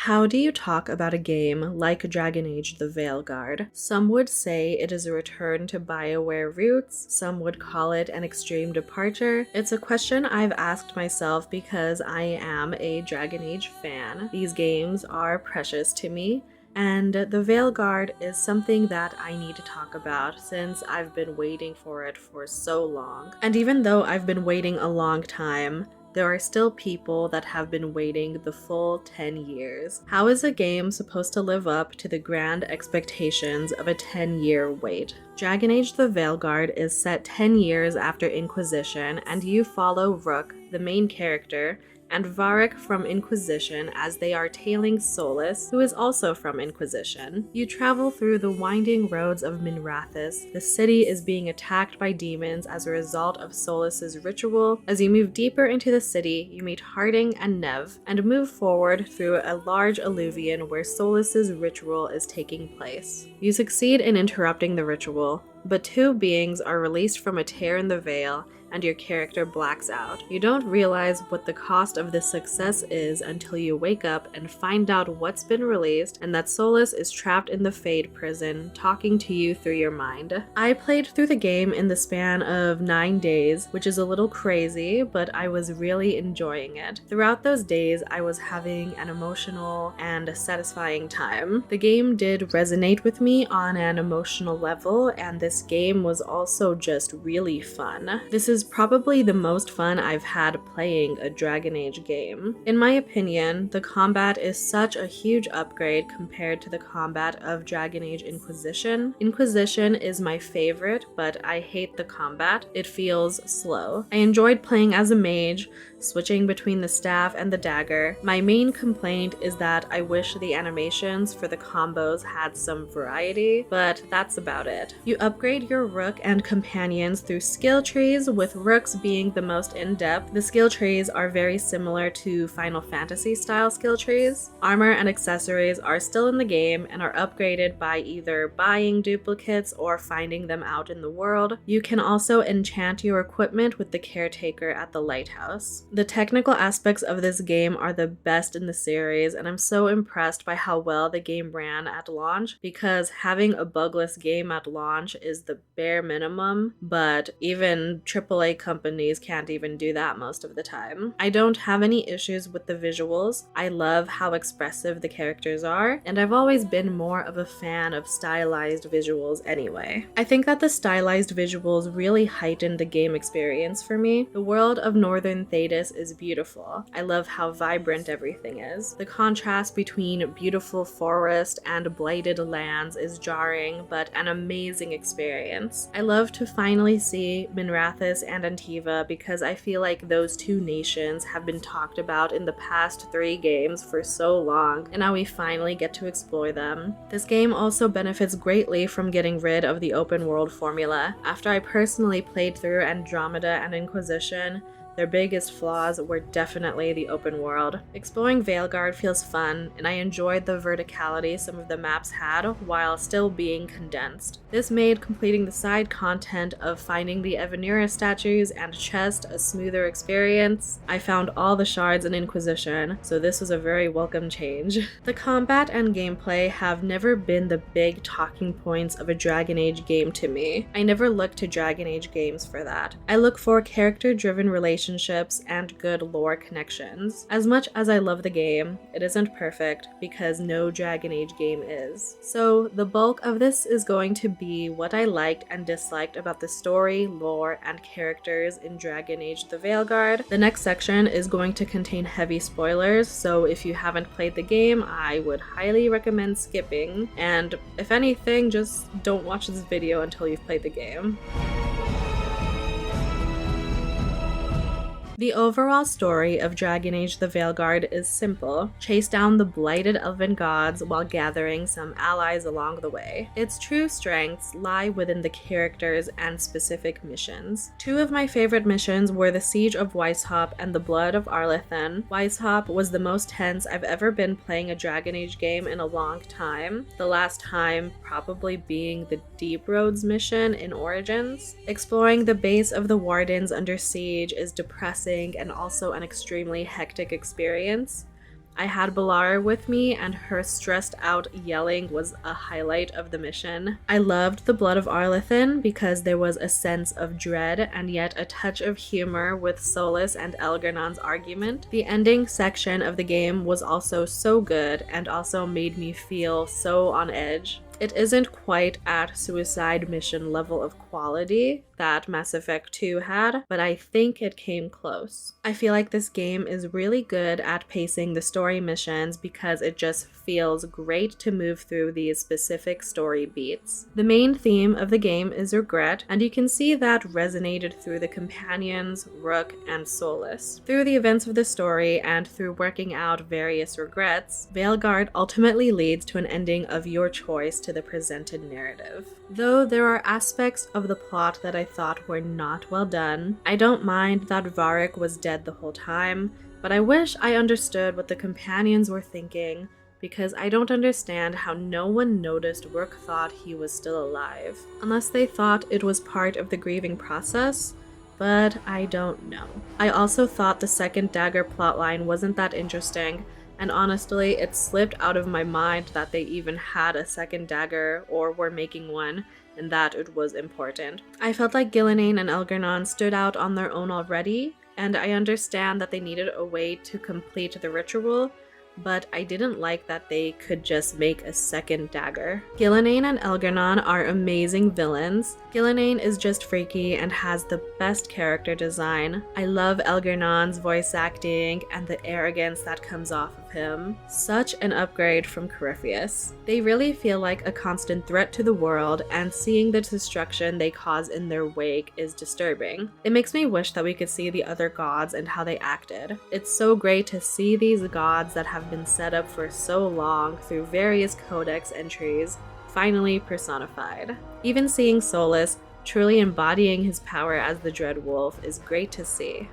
How do you talk about a game like Dragon Age: The Veilguard? Some would say it is a return to Bioware roots, some would call it an extreme departure. It's a question I've asked myself because I am a Dragon Age fan. These games are precious to me, and The Veilguard is something that I need to talk about since I've been waiting for it for so long. And even though I've been waiting a long time, there are still people that have been waiting the full 10 years. How is a game supposed to live up to the grand expectations of a 10-year wait? Dragon Age: The Veilguard is set 10 years after Inquisition, and you follow Rook, the main character, and Varric from Inquisition as they are tailing Solas, who is also from Inquisition. You travel through the winding roads of Minrathous. The city is being attacked by demons as a result of Solas's ritual. As you move deeper into the city, you meet Harding and Nev, and move forward through a large alluvion where Solas's ritual is taking place. You succeed in interrupting the ritual, but two beings are released from a tear in the veil, and your character blacks out. You don't realize what the cost of this success is until you wake up and find out what's been released and that Solas is trapped in the Fade prison, talking to you through your mind. I played through the game in the span of 9 days, which is a little crazy, but I was really enjoying it. Throughout those days, I was having an emotional and satisfying time. The game did resonate with me on an emotional level, and this game was also just really fun. This is probably the most fun I've had playing a Dragon Age game. In my opinion, the combat is such a huge upgrade compared to the combat of Dragon Age Inquisition. Inquisition is my favorite, but I hate the combat. It feels slow. I enjoyed playing as a mage, switching between the staff and the dagger. My main complaint is that I wish the animations for the combos had some variety, but that's about it. You upgrade your Rook and companions through skill trees, with Rooks being the most in-depth. The skill trees are very similar to Final Fantasy style skill trees. Armor and accessories are still in the game and are upgraded by either buying duplicates or finding them out in the world. You can also enchant your equipment with the caretaker at the lighthouse. The technical aspects of this game are the best in the series, and I'm so impressed by how well the game ran at launch, because having a bugless game at launch is the bare minimum, but even AAA companies can't even do that most of the time. I don't have any issues with the visuals. I love how expressive the characters are, and I've always been more of a fan of stylized visuals anyway. I think that the stylized visuals really heightened the game experience for me. The world of Northern Thedas is beautiful. I love how vibrant everything is. The contrast between beautiful forest and blighted lands is jarring, but an amazing experience. I love to finally see Minrathous and Antiva because I feel like those two nations have been talked about in the past 3 games for so long, and now we finally get to explore them. This game also benefits greatly from getting rid of the open world formula. After I personally played through Andromeda and Inquisition, their biggest flaws were definitely the open world. Exploring Veilguard feels fun, and I enjoyed the verticality some of the maps had while still being condensed. This made completing the side content of finding the Evanira statues and chest a smoother experience. I found all the shards in Inquisition, so this was a very welcome change. The combat and gameplay have never been the big talking points of a Dragon Age game to me. I never look to Dragon Age games for that. I look for character-driven relationships and good lore connections. As much as I love the game, it isn't perfect because no Dragon Age game is. So the bulk of this is going to be what I liked and disliked about the story, lore, and characters in Dragon Age: The Veilguard. The next section is going to contain heavy spoilers, so if you haven't played the game, I would highly recommend skipping, and if anything, just don't watch this video until you've played the game. The overall story of Dragon Age: The Veilguard is simple. Chase down the blighted elven gods while gathering some allies along the way. Its true strengths lie within the characters and specific missions. 2 of my favorite missions were the Siege of Weishaupt and the Blood of Arlathan. Weishaupt was the most tense I've ever been playing a Dragon Age game in a long time, the last time probably being the Deep Roads mission in Origins. Exploring the base of the Wardens under siege is depressing and also an extremely hectic experience. I had Balara with me, and her stressed out yelling was a highlight of the mission. I loved the Blood of Arlethin because there was a sense of dread and yet a touch of humor with Solas and Elgernon's argument. The ending section of the game was also so good and also made me feel so on edge. It isn't quite at suicide mission level of quality that Mass Effect 2 had, but I think it came close. I feel like this game is really good at pacing the story missions because it just feels great to move through these specific story beats. The main theme of the game is regret, and you can see that resonated through the companions, Rook, and Solas. Through the events of the story and through working out various regrets, Veilguard ultimately leads to an ending of your choice to the presented narrative. Though there are aspects of the plot that I thought were not well done, I don't mind that Varric was dead the whole time, but I wish I understood what the companions were thinking, because I don't understand how no one noticed Rook thought he was still alive. Unless they thought it was part of the grieving process, but I don't know. I also thought the second dagger plotline wasn't that interesting, and honestly, it slipped out of my mind that they even had a second dagger or were making one, and that it was important. I felt like Gillenane and Elgernon stood out on their own already, and I understand that they needed a way to complete the ritual, but I didn't like that they could just make a second dagger. Gillenane and Elgernon are amazing villains. Gillenane is just freaky and has the best character design. I love Elgernon's voice acting and the arrogance that comes off of him. Such an upgrade from Corypheus. They really feel like a constant threat to the world, and seeing the destruction they cause in their wake is disturbing. It makes me wish that we could see the other gods and how they acted. It's so great to see these gods that have been set up for so long through various codex entries finally personified. Even seeing Solas truly embodying his power as the Dread Wolf is great to see.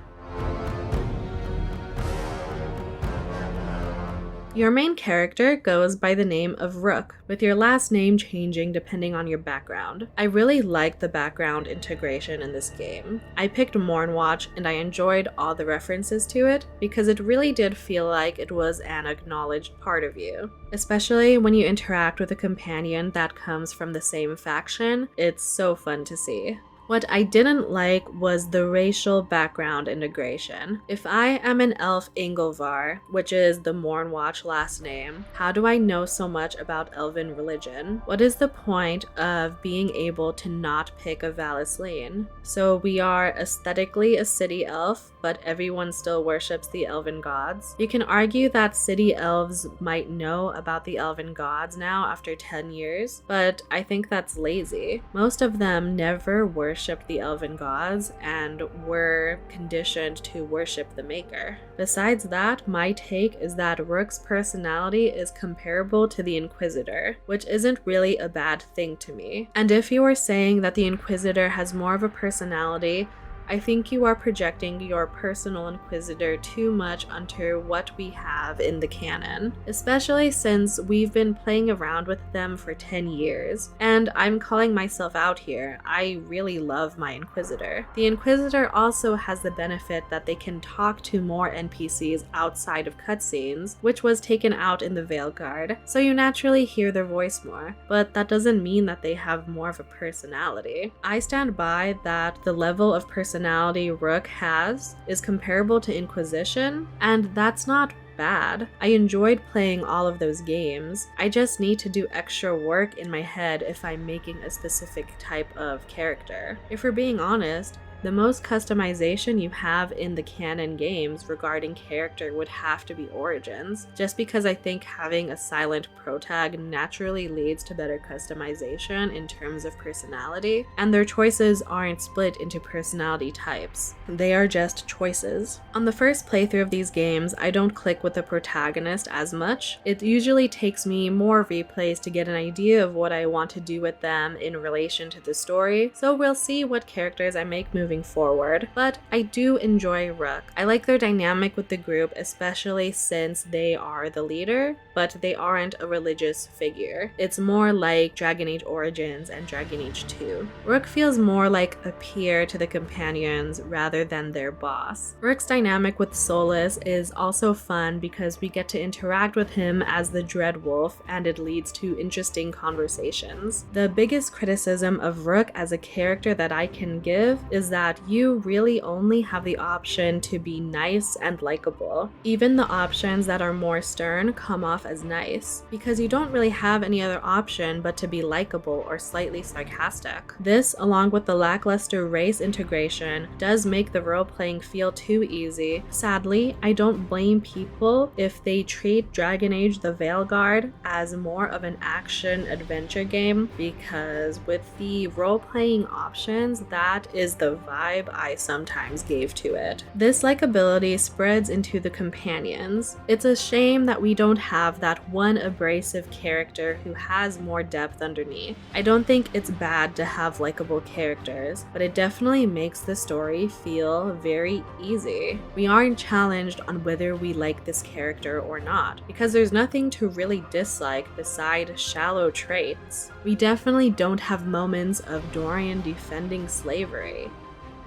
Your main character goes by the name of Rook, with your last name changing depending on your background. I really liked the background integration in this game. I picked Mornwatch and I enjoyed all the references to it because it really did feel like it was an acknowledged part of you. Especially when you interact with a companion that comes from the same faction, it's so fun to see. What I didn't like was the racial background integration. If I am an elf Ingolvar, which is the Mornwatch last name, how do I know so much about elven religion? What is the point of being able to not pick a Valisleen? So we are aesthetically a city elf, but everyone still worships the elven gods. You can argue that city elves might know about the elven gods now after 10 years, but I think that's lazy. Most of them never worshipped the elven gods and were conditioned to worship the Maker. Besides that, my take is that Rook's personality is comparable to the Inquisitor, which isn't really a bad thing to me. And if you are saying that the Inquisitor has more of a personality, I think you are projecting your personal Inquisitor too much onto what we have in the canon, especially since we've been playing around with them for 10 years. And I'm calling myself out here, I really love my Inquisitor. The Inquisitor also has the benefit that they can talk to more NPCs outside of cutscenes, which was taken out in the Veilguard, so you naturally hear their voice more, but that doesn't mean that they have more of a personality. I stand by that the level of personality Rook has is comparable to Inquisition, and that's not bad. I enjoyed playing all of those games. I just need to do extra work in my head if I'm making a specific type of character. If we're being honest, the most customization you have in the canon games regarding character would have to be Origins, just because I think having a silent protag naturally leads to better customization in terms of personality, and their choices aren't split into personality types. They are just choices. On the first playthrough of these games, I don't click with the protagonist as much. It usually takes me more replays to get an idea of what I want to do with them in relation to the story, so we'll see what characters I make moving moving forward. But I do enjoy Rook. I like their dynamic with the group, especially since they are the leader, but they aren't a religious figure. It's more like Dragon Age Origins and Dragon Age 2. Rook feels more like a peer to the companions rather than their boss. Rook's dynamic with Solus is also fun because we get to interact with him as the Dread Wolf, and it leads to interesting conversations. The biggest criticism of Rook as a character that I can give is that you really only have the option to be nice and likable. Even the options that are more stern come off as nice, because you don't really have any other option but to be likable or slightly sarcastic. This, along with the lackluster race integration, does make the role-playing feel too easy. Sadly, I don't blame people if they treat Dragon Age the Veilguard as more of an action-adventure game, because with the role-playing options, that is the vibe I sometimes gave to it. This likability spreads into the companions. It's a shame that we don't have that one abrasive character who has more depth underneath. I don't think it's bad to have likable characters, but it definitely makes the story feel very easy. We aren't challenged on whether we like this character or not, because there's nothing to really dislike beside shallow traits. We definitely don't have moments of Dorian defending slavery,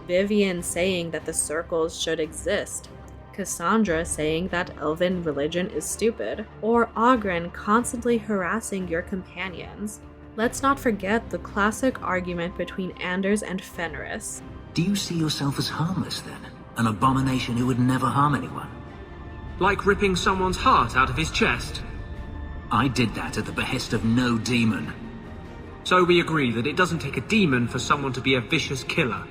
Vivian saying that the circles should exist, Cassandra saying that elven religion is stupid, or Oghren constantly harassing your companions. Let's not forget the classic argument between Anders and Fenris. Do you see yourself as harmless then? An abomination who would never harm anyone? Like ripping someone's heart out of his chest? I did that at the behest of no demon. So we agree that it doesn't take a demon for someone to be a vicious killer.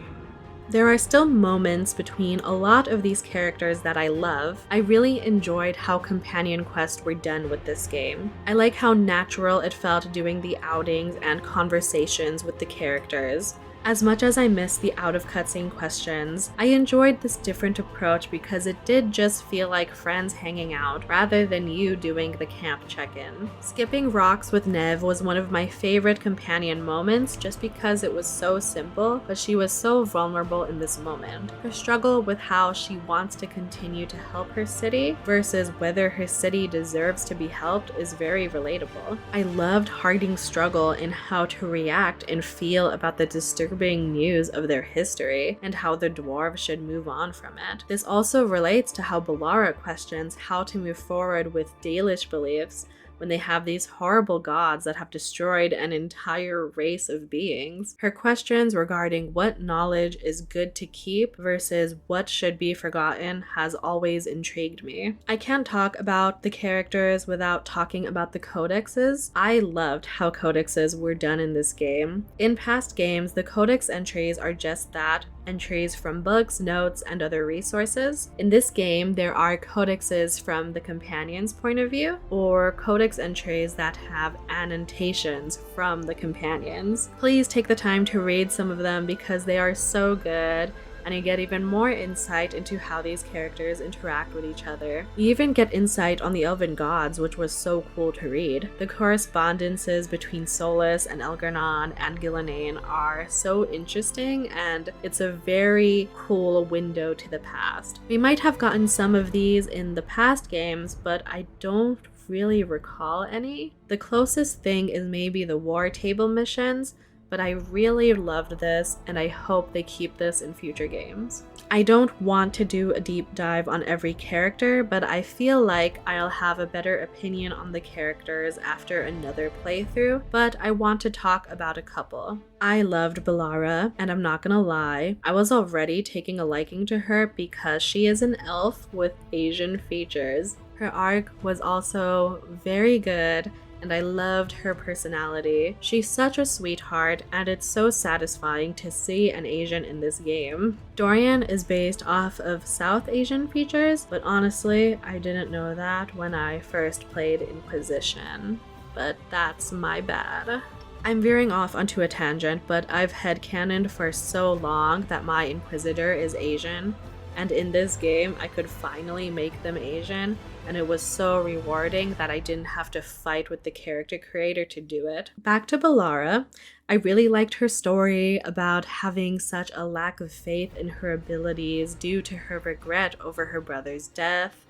There are still moments between a lot of these characters that I love. I really enjoyed how companion quests were done with this game. I like how natural it felt doing the outings and conversations with the characters. As much as I miss the out-of-cutscene questions, I enjoyed this different approach because it did just feel like friends hanging out rather than you doing the camp check-in. Skipping rocks with Nev was one of my favorite companion moments just because it was so simple, but she was so vulnerable in this moment. Her struggle with how she wants to continue to help her city versus whether her city deserves to be helped is very relatable. I loved Harding's struggle in how to react and feel about the disturbing news of their history and how the dwarves should move on from it. This also relates to how Belara questions how to move forward with Dalish beliefs when they have these horrible gods that have destroyed an entire race of beings. Her questions regarding what knowledge is good to keep versus what should be forgotten has always intrigued me. I can't talk about the characters without talking about the codexes. I loved how codexes were done in this game. In past games, the codex entries are just that, entries from books, notes, and other resources. In this game, there are codexes from the companion's point of view, or codex entries that have annotations from the companions. Please take the time to read some of them because they are so good, and you get even more insight into how these characters interact with each other. You even get insight on the elven gods, which was so cool to read. The correspondences between Solus and Elgar'nan and Gillenane are so interesting, and it's a very cool window to the past. We might have gotten some of these in the past games, but I don't really recall any. The closest thing is maybe the war table missions, but I really loved this, and I hope they keep this in future games. I don't want to do a deep dive on every character, but I feel like I'll have a better opinion on the characters after another playthrough, but I want to talk about a couple. I loved Belara, and I'm not gonna lie, I was already taking a liking to her because she is an elf with Asian features. Her arc was also very good, and I loved her personality. She's such a sweetheart, and it's so satisfying to see an Asian in this game. Dorian is based off of South Asian features, but honestly, I didn't know that when I first played Inquisition. But that's my bad. I'm veering off onto a tangent, but I've headcanoned for so long that my Inquisitor is Asian, and in this game I could finally make them Asian, and it was so rewarding that I didn't have to fight with the character creator to do it. Back to Balara, I really liked her story about having such a lack of faith in her abilities due to her regret over her brother's death.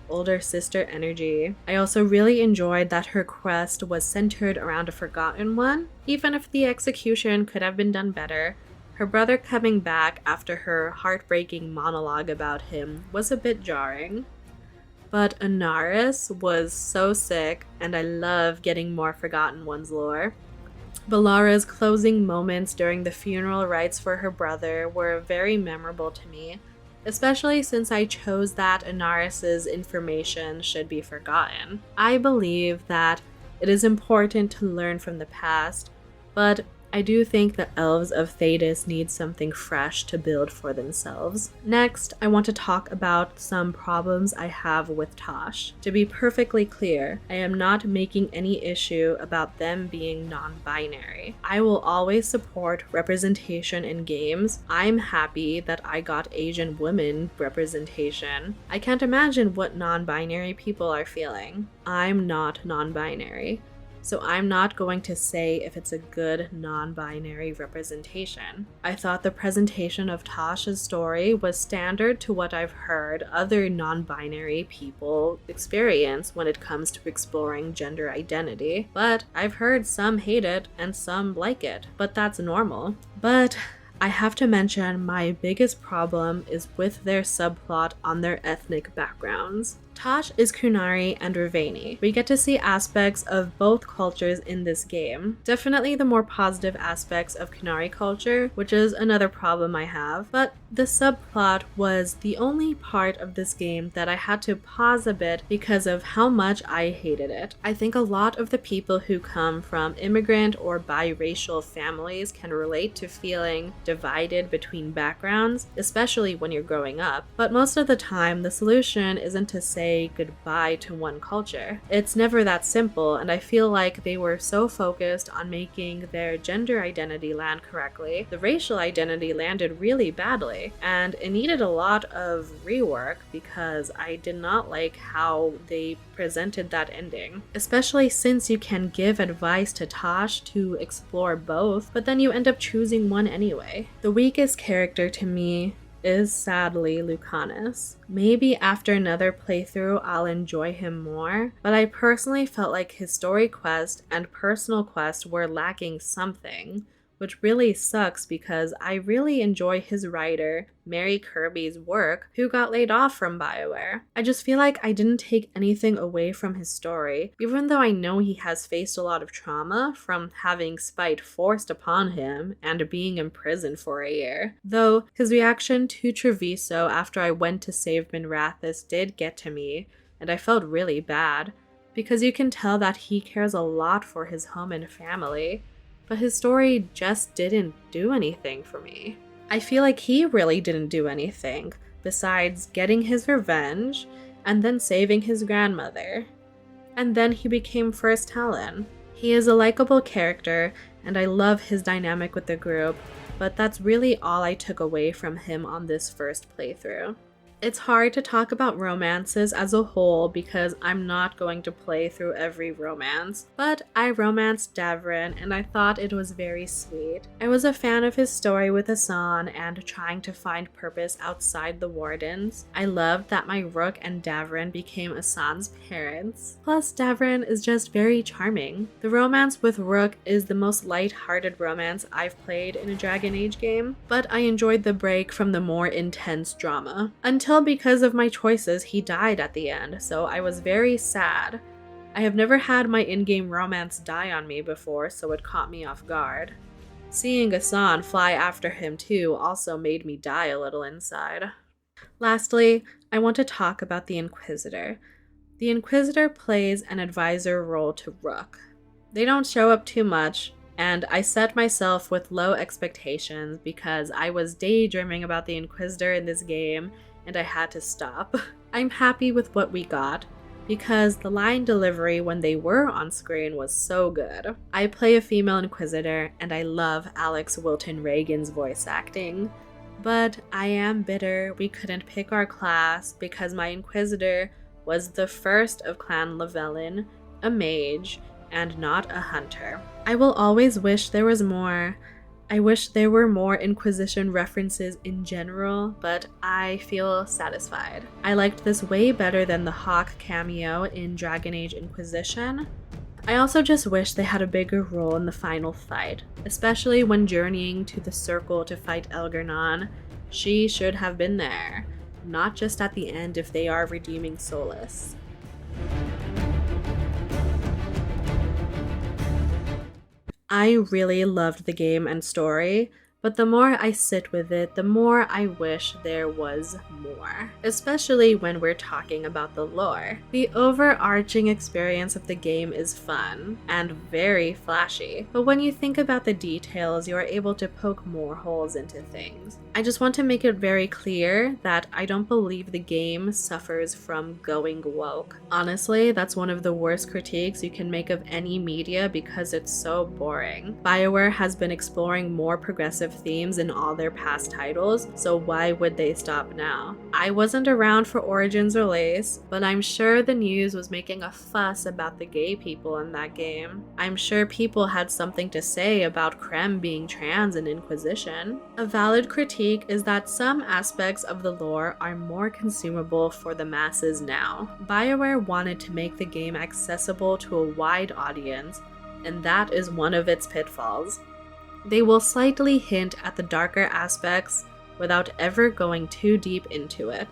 Older sister energy. I also really enjoyed that her quest was centered around a forgotten one. Even if the execution could have been done better, her brother coming back after her heartbreaking monologue about him was a bit jarring. But Anaris was so sick, and I love getting more Forgotten Ones lore. Balara's closing moments during the funeral rites for her brother were very memorable to me, especially since I chose that Anaris's information should be forgotten. I believe that it is important to learn from the past, but I do think the elves of Thedas need something fresh to build for themselves. Next, I want to talk about some problems I have with Tosh. To be perfectly clear, I am not making any issue about them being non-binary. I will always support representation in games. I'm happy that I got Asian women representation. I can't imagine what non-binary people are feeling. I'm not non-binary, so I'm not going to say if it's a good non-binary representation. I thought the presentation of Tasha's story was standard to what I've heard other non-binary people experience when it comes to exploring gender identity, but I've heard some hate it and some like it, but that's normal. But I have to mention my biggest problem is with their subplot on their ethnic backgrounds. Tosh is Kunari and Ravani. We get to see aspects of both cultures in this game. Definitely the more positive aspects of Kunari culture, which is another problem I have, but the subplot was the only part of this game that I had to pause a bit because of how much I hated it. I think a lot of the people who come from immigrant or biracial families can relate to feeling divided between backgrounds, especially when you're growing up, but most of the time the solution isn't to say goodbye to one culture. It's never that simple, and I feel like they were so focused on making their gender identity land correctly. The racial identity landed really badly, and it needed a lot of rework because I did not like how they presented that ending, especially since you can give advice to Tosh to explore both, but then you end up choosing one anyway. The weakest character to me is sadly Lucanus. Maybe after another playthrough I'll enjoy him more, but I personally felt like his story quest and personal quest were lacking something, which really sucks because I really enjoy his writer, Mary Kirby's work, who got laid off from Bioware. I just feel like I didn't take anything away from his story, even though I know he has faced a lot of trauma from having spite forced upon him and being imprisoned for a year. Though his reaction to Treviso after I went to save Minrathis did get to me, and I felt really bad, because you can tell that he cares a lot for his home and family, but his story just didn't do anything for me. I feel like he really didn't do anything besides getting his revenge and then saving his grandmother. And then he became First Talon. He is a likable character and I love his dynamic with the group, but that's really all I took away from him on this first playthrough. It's hard to talk about romances as a whole because I'm not going to play through every romance, but I romanced Davrin and I thought it was very sweet. I was a fan of his story with Asan and trying to find purpose outside the Wardens. I loved that my Rook and Davrin became Asan's parents. Plus, Davrin is just very charming. The romance with Rook is the most light-hearted romance I've played in a Dragon Age game, but I enjoyed the break from the more intense drama. Until because of my choices, he died at the end, so I was very sad. I have never had my in-game romance die on me before, so it caught me off guard. Seeing Asan fly after him too also made me die a little inside. Lastly, I want to talk about the Inquisitor. The Inquisitor plays an advisor role to Rook. They don't show up too much, and I set myself with low expectations because I was daydreaming about the Inquisitor in this game, and I had to stop. I'm happy with what we got, because the line delivery when they were on screen was so good. I play a female Inquisitor, and I love Alex Wilton Reagan's voice acting, but I am bitter we couldn't pick our class because my Inquisitor was the first of Clan Llewellyn, a mage, and not a hunter. I will always wish there was more. I wish there were more Inquisition references in general, but I feel satisfied. I liked this way better than the Hawk cameo in Dragon Age Inquisition. I also just wish they had a bigger role in the final fight, especially when journeying to the Circle to fight Elgernon. She should have been there, not just at the end if they are redeeming Solus. I really loved the game and story, but the more I sit with it, the more I wish there was more, especially when we're talking about the lore. The overarching experience of the game is fun and very flashy, but when you think about the details, you are able to poke more holes into things. I just want to make it very clear that I don't believe the game suffers from going woke. Honestly, that's one of the worst critiques you can make of any media because it's so boring. Bioware has been exploring more progressive themes in all their past titles, so why would they stop now? I wasn't around for Origins release, but I'm sure the news was making a fuss about the gay people in that game. I'm sure people had something to say about Krem being trans in Inquisition. A valid critique is that some aspects of the lore are more consumable for the masses now. Bioware wanted to make the game accessible to a wide audience, and that is one of its pitfalls. They will slightly hint at the darker aspects without ever going too deep into it.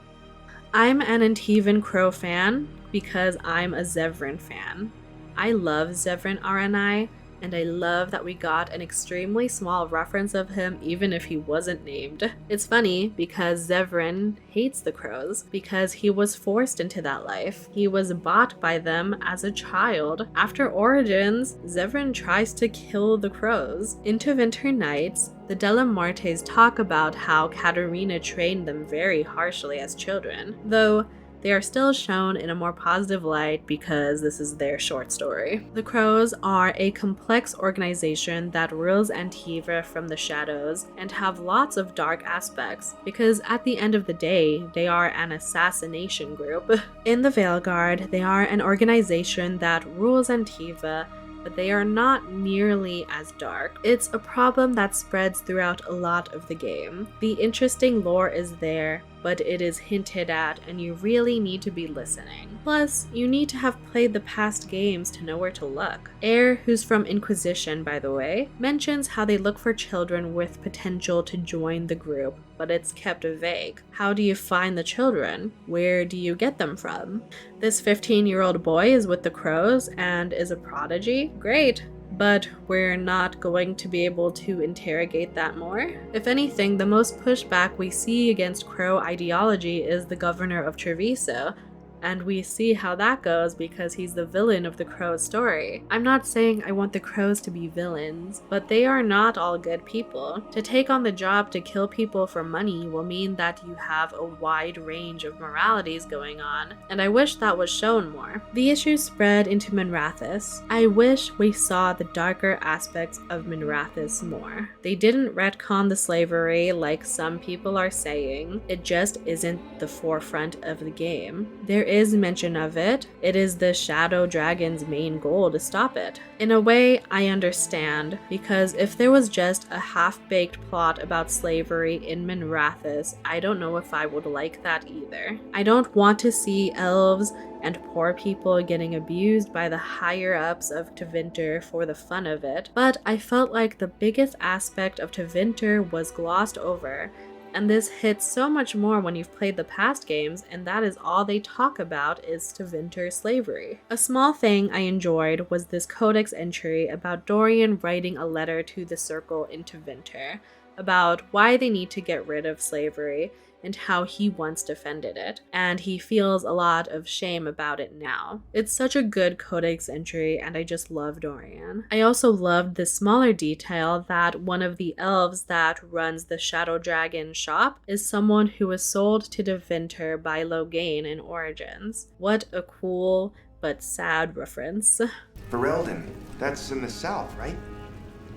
I'm an Antivan Crow fan because I'm a Zevran fan. I love Zevran RNI, and I love that we got an extremely small reference of him even if he wasn't named. It's funny because Zevran hates the crows because he was forced into that life. He was bought by them as a child. After Origins, Zevran tries to kill the crows. In Winter Nights, the Delamartes talk about how Katarina trained them very harshly as children, though they are still shown in a more positive light because this is their short story. The Crows are a complex organization that rules Antiva from the shadows and have lots of dark aspects because at the end of the day, they are an assassination group. In the Veilguard, they are an organization that rules Antiva, but they are not nearly as dark. It's a problem that spreads throughout a lot of the game. The interesting lore is there, but it is hinted at and you really need to be listening. Plus, you need to have played the past games to know where to look. Air, who's from Inquisition by the way, mentions how they look for children with potential to join the group, but it's kept vague. How do you find the children? Where do you get them from? This 15-year-old boy is with the Crows and is a prodigy? Great. But we're not going to be able to interrogate that more. If anything, the most pushback we see against Crow ideology is the governor of Treviso, and we see how that goes because he's the villain of the Crow story. I'm not saying I want the Crows to be villains, but they are not all good people. To take on the job to kill people for money will mean that you have a wide range of moralities going on, and I wish that was shown more. The issue spread into Minrathous. I wish we saw the darker aspects of Minrathous more. They didn't retcon the slavery like some people are saying, it just isn't the forefront of the game. There is mention of it. It is the Shadow Dragon's main goal to stop it. In a way, I understand, because if there was just a half-baked plot about slavery in Minrathous, I don't know if I would like that either. I don't want to see elves and poor people getting abused by the higher-ups of Tevinter for the fun of it, but I felt like the biggest aspect of Tevinter was glossed over, and this hits so much more when you've played the past games, and that is all they talk about is Tevinter slavery. A small thing I enjoyed was this codex entry about Dorian writing a letter to the Circle in Tevinter about why they need to get rid of slavery and how he once defended it, and he feels a lot of shame about it now. It's such a good codex entry, and I just love Dorian. I also loved the smaller detail that one of the elves that runs the Shadow Dragon shop is someone who was sold to Tevinter by Loghain in Origins. What a cool but sad reference. Ferelden, that's in the south, right?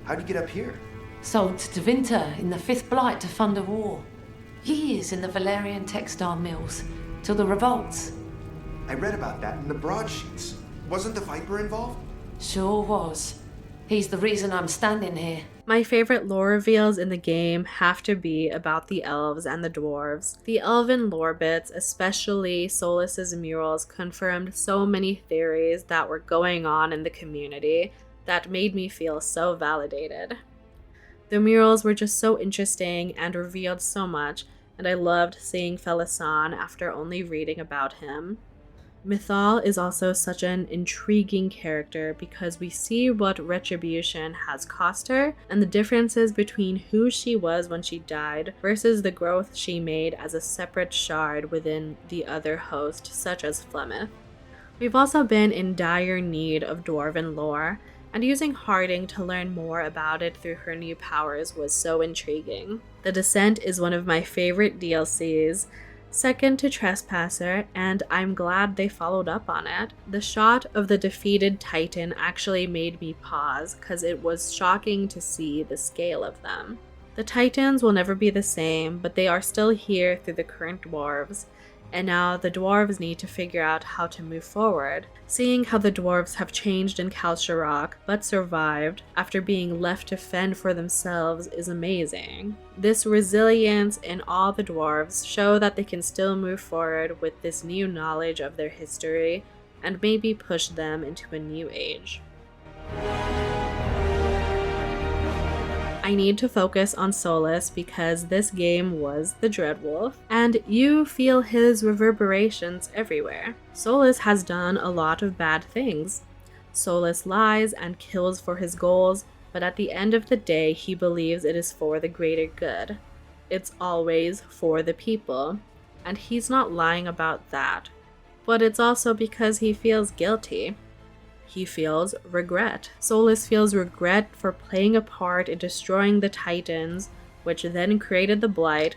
How'd you get up here? Sold to Tevinter in the 5th Blight to fund a war. Years in the Valerian textile mills, till the revolts. I read about that in the broadsheets. Wasn't the Viper involved? Sure was. He's the reason I'm standing here. My favorite lore reveals in the game have to be about the elves and the dwarves. The elven lore bits, especially Solas's murals, confirmed so many theories that were going on in the community that made me feel so validated. The murals were just so interesting and revealed so much, and I loved seeing Felisan after only reading about him. Mythal is also such an intriguing character because we see what retribution has cost her and the differences between who she was when she died versus the growth she made as a separate shard within the other host, such as Flemeth. We've also been in dire need of dwarven lore, and using Harding to learn more about it through her new powers was so intriguing. The Descent is one of my favorite DLCs, second to Trespasser, and I'm glad they followed up on it. The shot of the defeated Titan actually made me pause because it was shocking to see the scale of them. The Titans will never be the same, but they are still here through the current dwarves, and now the dwarves need to figure out how to move forward. Seeing how the dwarves have changed in Kalsharok but survived after being left to fend for themselves is amazing. This resilience in all the dwarves show that they can still move forward with this new knowledge of their history and maybe push them into a new age. I need to focus on Solas because this game was the Dreadwolf, and you feel his reverberations everywhere. Solas has done a lot of bad things. Solas lies and kills for his goals, but at the end of the day, he believes it is for the greater good. It's always for the people, and he's not lying about that. But it's also because he feels guilty. He feels regret. Solas feels regret for playing a part in destroying the Titans, which then created the Blight.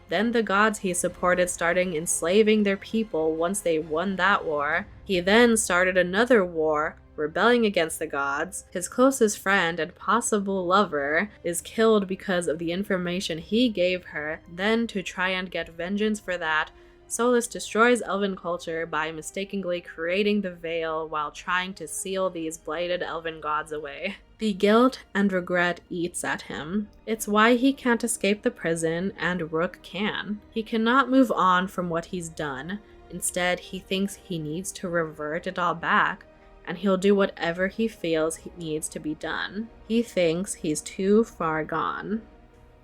Then the gods he supported started enslaving their people once they won that war. He then started another war, rebelling against the gods. His closest friend and possible lover is killed because of the information he gave her. Then, to try and get vengeance for that, Solas destroys elven culture by mistakenly creating the Veil while trying to seal these blighted elven gods away. The guilt and regret eats at him. It's why he can't escape the prison, and Rook can. He cannot move on from what he's done. Instead, he thinks he needs to revert it all back, and he'll do whatever he feels he needs to be done. He thinks he's too far gone.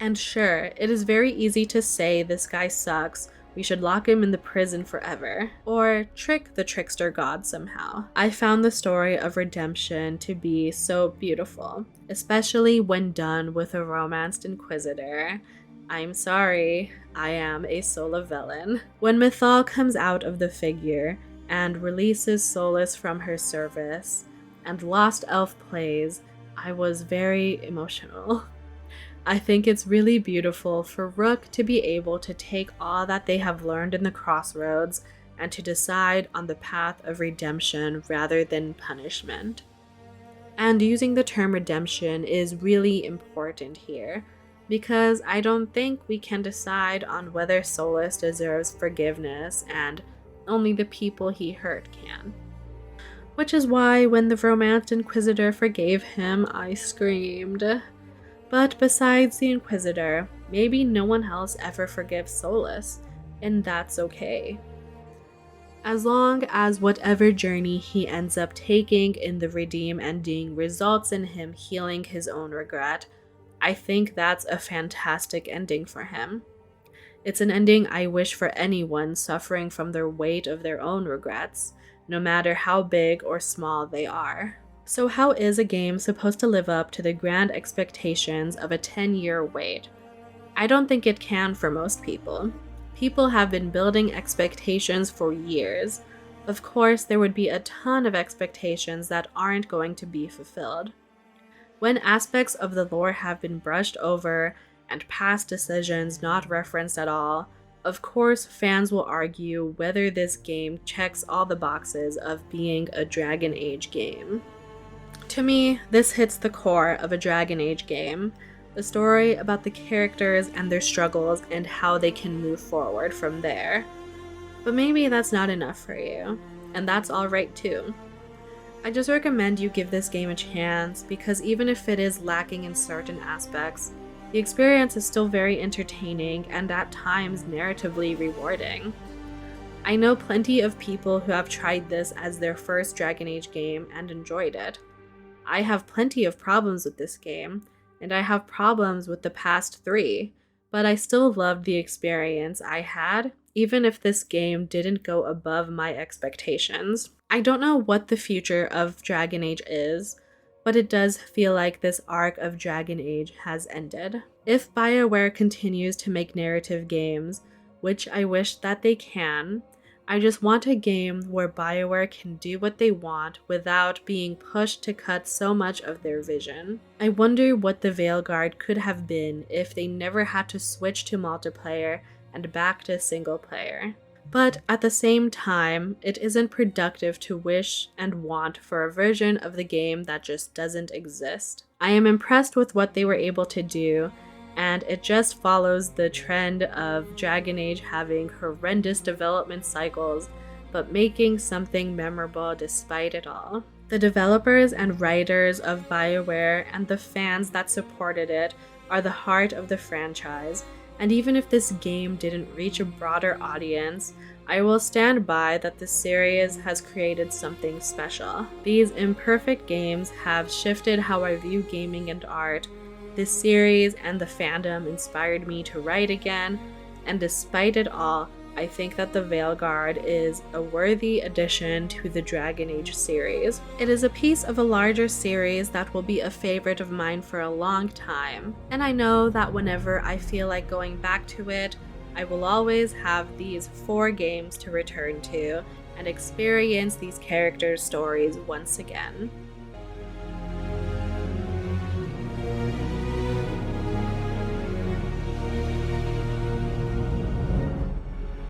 And sure, it is very easy to say this guy sucks, we should lock him in the prison forever, or trick the trickster god somehow. I found the story of redemption to be so beautiful, especially when done with a romanced inquisitor. I'm sorry, I am a Sola villain. When Mythal comes out of the figure and releases Solas from her service, and Lost Elf plays, I was very emotional. I think it's really beautiful for Rook to be able to take all that they have learned in the Crossroads and to decide on the path of redemption rather than punishment. And using the term redemption is really important here, because I don't think we can decide on whether Solas deserves forgiveness and only the people he hurt can. Which is why when the Romanced Inquisitor forgave him, I screamed. But besides the Inquisitor, maybe no one else ever forgives Solas, and that's okay. As long as whatever journey he ends up taking in the Redeem ending results in him healing his own regret, I think that's a fantastic ending for him. It's an ending I wish for anyone suffering from the weight of their own regrets, no matter how big or small they are. So how is a game supposed to live up to the grand expectations of a 10-year wait? I don't think it can for most people. People have been building expectations for years. Of course, there would be a ton of expectations that aren't going to be fulfilled. When aspects of the lore have been brushed over and past decisions not referenced at all, of course fans will argue whether this game checks all the boxes of being a Dragon Age game. To me, this hits the core of a Dragon Age game, a story about the characters and their struggles and how they can move forward from there. But maybe that's not enough for you, and that's alright too. I just recommend you give this game a chance because even if it is lacking in certain aspects, the experience is still very entertaining and at times narratively rewarding. I know plenty of people who have tried this as their first Dragon Age game and enjoyed it. I have plenty of problems with this game, and I have problems with the past 3, but I still loved the experience I had, even if this game didn't go above my expectations. I don't know what the future of Dragon Age is, but it does feel like this arc of Dragon Age has ended. If Bioware continues to make narrative games, which I wish that they can, I just want a game where Bioware can do what they want without being pushed to cut so much of their vision. I wonder what the Veilguard could have been if they never had to switch to multiplayer and back to single player. But at the same time, it isn't productive to wish and want for a version of the game that just doesn't exist. I am impressed with what they were able to do, and it just follows the trend of Dragon Age having horrendous development cycles, but making something memorable despite it all. The developers and writers of Bioware and the fans that supported it are the heart of the franchise, and even if this game didn't reach a broader audience, I will stand by that the series has created something special. These imperfect games have shifted how I view gaming and art. This series and the fandom inspired me to write again, and despite it all, I think that the Veilguard is a worthy addition to the Dragon Age series. It is a piece of a larger series that will be a favorite of mine for a long time, and I know that whenever I feel like going back to it, I will always have these 4 games to return to and experience these characters' stories once again.